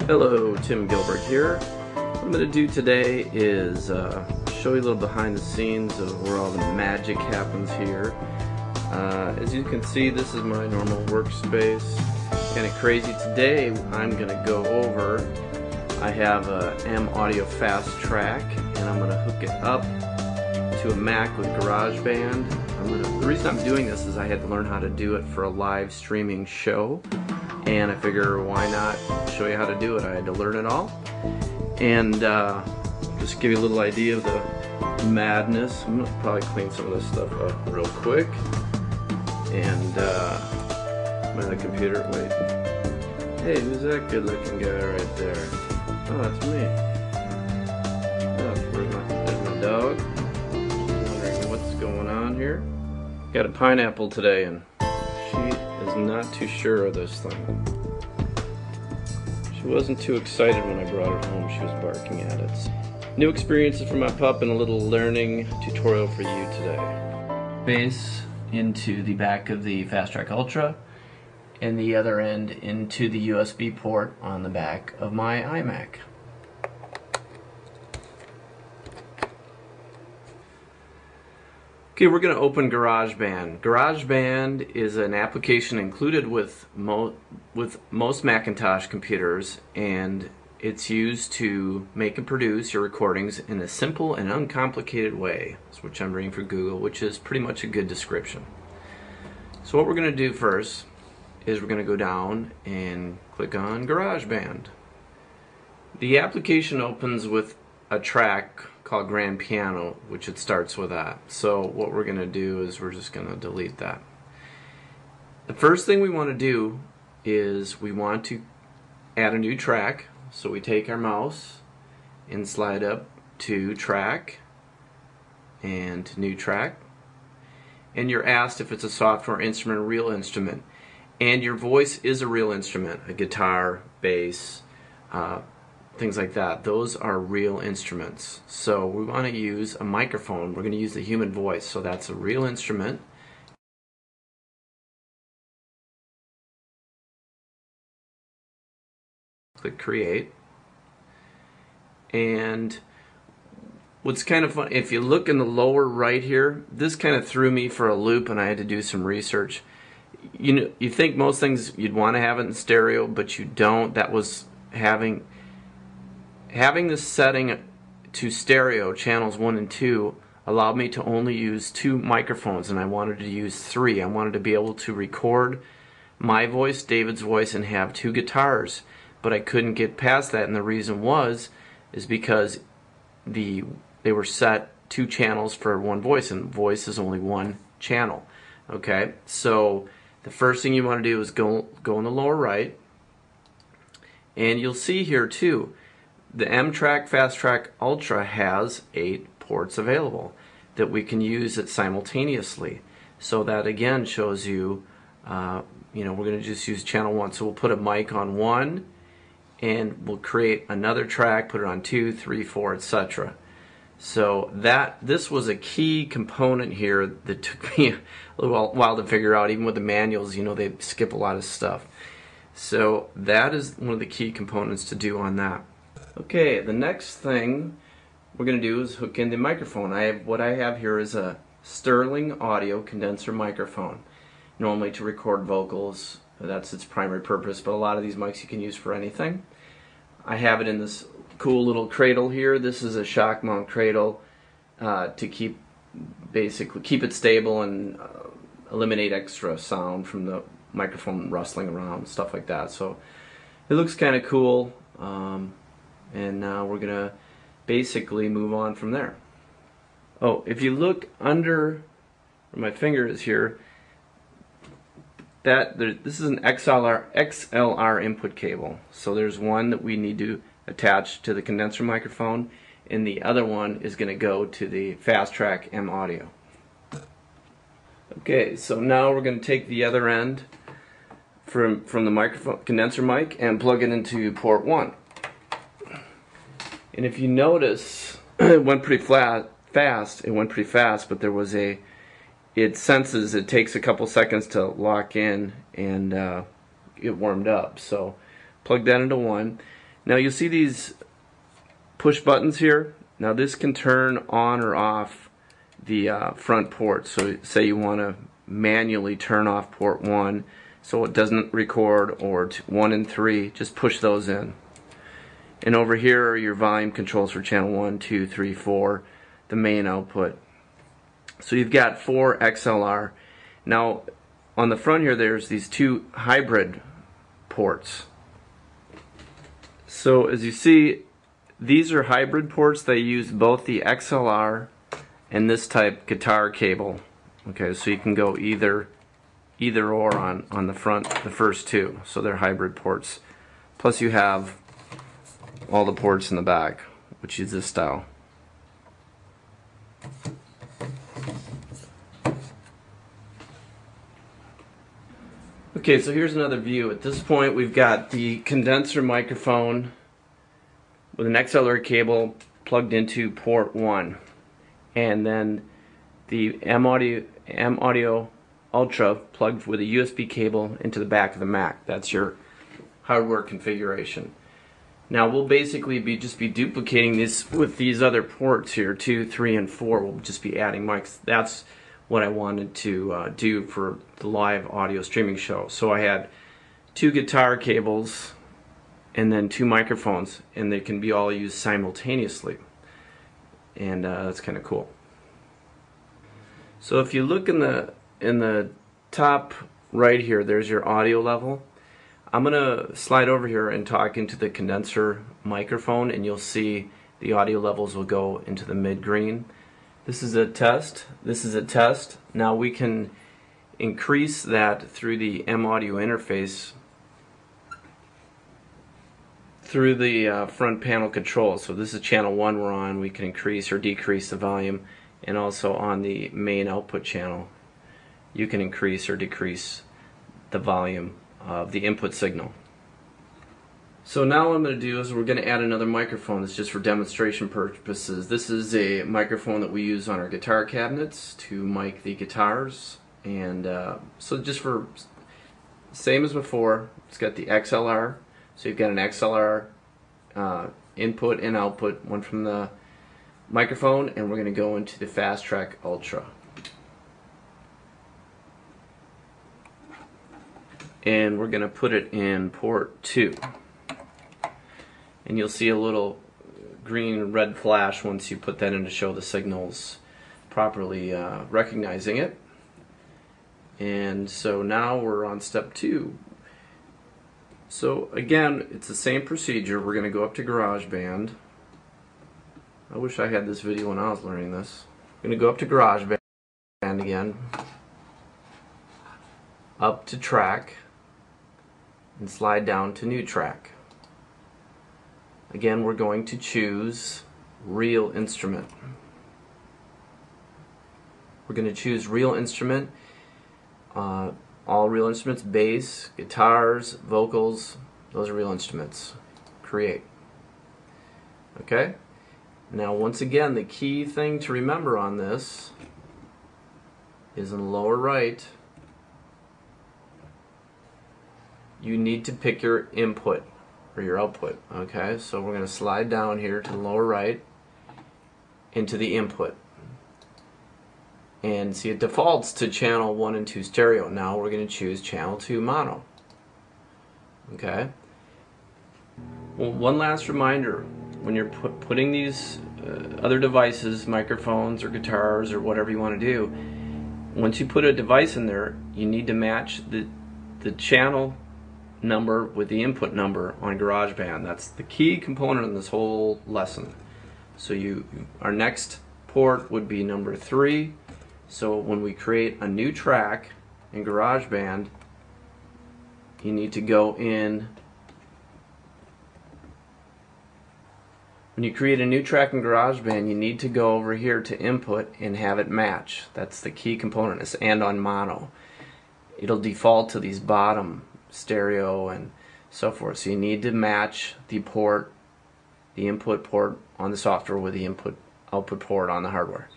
Hello, Tim Gilbert here. What I'm going to do today is show you a little behind the scenes of where all the magic happens here. As you can see, this is my normal workspace. Kind of crazy. Today I'm going to go over, I have a M Audio Fast Track and I'm going to hook it up to a Mac with Garageband. The reason I'm doing this is I had to learn how to do it for a live streaming show, and I figure why not show you how to do it. I had to learn it all, and just give you a little idea of the madness. I'm gonna probably clean some of this stuff up real quick. And my computer, wait, hey, who's that good looking guy right there? Oh, that's me. Oh, there's my dog. Wondering what's going on here. Got a pineapple today and she is not too sure of this thing. She wasn't too excited when I brought her home. She was barking at it. New experiences for my pup and a little learning tutorial for you today. Base into the back of the Fast Track Ultra and the other end into the USB port on the back of my iMac. Okay, we're going to open Garageband. Garageband is an application included with most Macintosh computers, and it's used to make and produce your recordings in a simple and uncomplicated way, which I'm reading for Google, which is pretty much a good description. So what we're going to do first is we're going to go down and click on Garageband. The application opens with a track called Grand Piano, which it starts with that. So what we're going to do is we're just going to delete that. The first thing we want to do is we want to add a new track. So we take our mouse and slide up to Track and to New Track, and you're asked if it's a software instrument or real instrument, and your voice is a real instrument, a guitar, bass, things like that. Those are real instruments. So we want to use a microphone. We're going to use the human voice, so that's a real instrument. Click Create. And what's kind of fun, if you look in the lower right here, this kind of threw me for a loop and I had to do some research. You know, you think most things you'd want to have it in stereo, but you don't. That was having this setting to stereo, channels 1 and 2, allowed me to only use 2 microphones, and I wanted to use 3. I wanted to be able to record my voice, David's voice, and have 2 guitars, but I couldn't get past that, and the reason is because they were set 2 channels for 1 voice, and voice is only 1 channel. Okay, so the first thing you want to do is go in the lower right, and you'll see here too, the M-Track Fast Track Ultra has 8 ports available that we can use it simultaneously. So that again shows you, you know, we're going to just use channel 1. So we'll put a mic on 1, and we'll create another track, put it on 2, 3, 4, etc. So this was a key component here that took me a little while to figure out. Even with the manuals, you know, they skip a lot of stuff. So that is one of the key components to do on that. Okay, the next thing we're going to do is hook in the microphone. What I have here is a Sterling Audio condenser microphone, normally to record vocals. That's its primary purpose, but a lot of these mics you can use for anything. I have it in this cool little cradle here. This is a shock mount cradle to basically keep it stable and eliminate extra sound from the microphone rustling around, stuff like that. So it looks kind of cool. And now we're gonna basically move on from there. Oh, if you look under where my finger is here, this is an XLR input cable. So there's one that we need to attach to the condenser microphone, and the other one is going to go to the Fast Track M Audio. Okay, so now we're going to take the other end from the microphone condenser mic and plug it into port 1. And if you notice, it went pretty fast. It went pretty fast, but there was it senses it takes a couple seconds to lock in and get warmed up. So plug that into 1. Now you'll see these push buttons here. Now this can turn on or off the front port. So say you want to manually turn off port 1 so it doesn't record, or 1 and 3, just push those in. And over here are your volume controls for channel 1, 2, 3, 4, the main output. So you've got 4 XLR. Now on the front here there's these 2 hybrid ports. So as you see, these are hybrid ports. They use both the XLR and this type guitar cable. Okay, so you can go either or on the front, the first 2. So they're hybrid ports. Plus you have all the ports in the back, which is this style. Okay, so here's another view. At this point we've got the condenser microphone with an XLR cable plugged into port 1, and then the M Audio Ultra plugged with a USB cable into the back of the Mac. That's your hardware configuration. Now we'll basically just be duplicating this with these other ports here, 2, 3, and 4. We'll just be adding mics. That's what I wanted to do for the live audio streaming show. So I had 2 guitar cables and then 2 microphones, and they can be all used simultaneously, and that's kind of cool. So if you look in the top right here, there's your audio level. I'm gonna slide over here and talk into the condenser microphone, and you'll see the audio levels will go into the mid-green. This is a test. This is a test. Now we can increase that through the M Audio interface through the front panel controls. So this is channel 1 we're on. We can increase or decrease the volume, and also on the main output channel you can increase or decrease the volume of the input signal. So now what I'm going to do is we're going to add another microphone. That's just for demonstration purposes. This is a microphone that we use on our guitar cabinets to mic the guitars, and so just for same as before, it's got the XLR. So you've got an XLR input and output, one from the microphone, and we're going to go into the Fast Track Ultra. And we're going to put it in port 2. And you'll see a little green and red flash once you put that in to show the signals properly recognizing it. And so now we're on step 2. So again, it's the same procedure. We're going to go up to Garageband. I wish I had this video when I was learning this. I'm going to go up to Garageband again, up to Track, and slide down to New Track. Again, we're going to choose Real Instrument. We're going to choose Real Instrument. All real instruments, bass, guitars, vocals, those are real instruments. Create. Okay? Now once again, the key thing to remember on this is in the lower right, you need to pick your input or your output. Okay? So we're going to slide down here to the lower right into the input. And see, it defaults to channel 1 and 2 stereo. Now we're going to choose channel 2 mono. Okay? Well, one last reminder, when you're putting these other devices, microphones or guitars or whatever you want to do, once you put a device in there, you need to match the channel number with the input number on GarageBand. That's the key component in this whole lesson. So our next port would be number 3. So when we create a new track in GarageBand, you need to go in. When you create a new track in GarageBand, you need to go over here to input and have it match. That's the key component. It's and on mono. It'll default to these bottom stereo and so forth. So you need to match the port, the input port on the software with the output port on the hardware.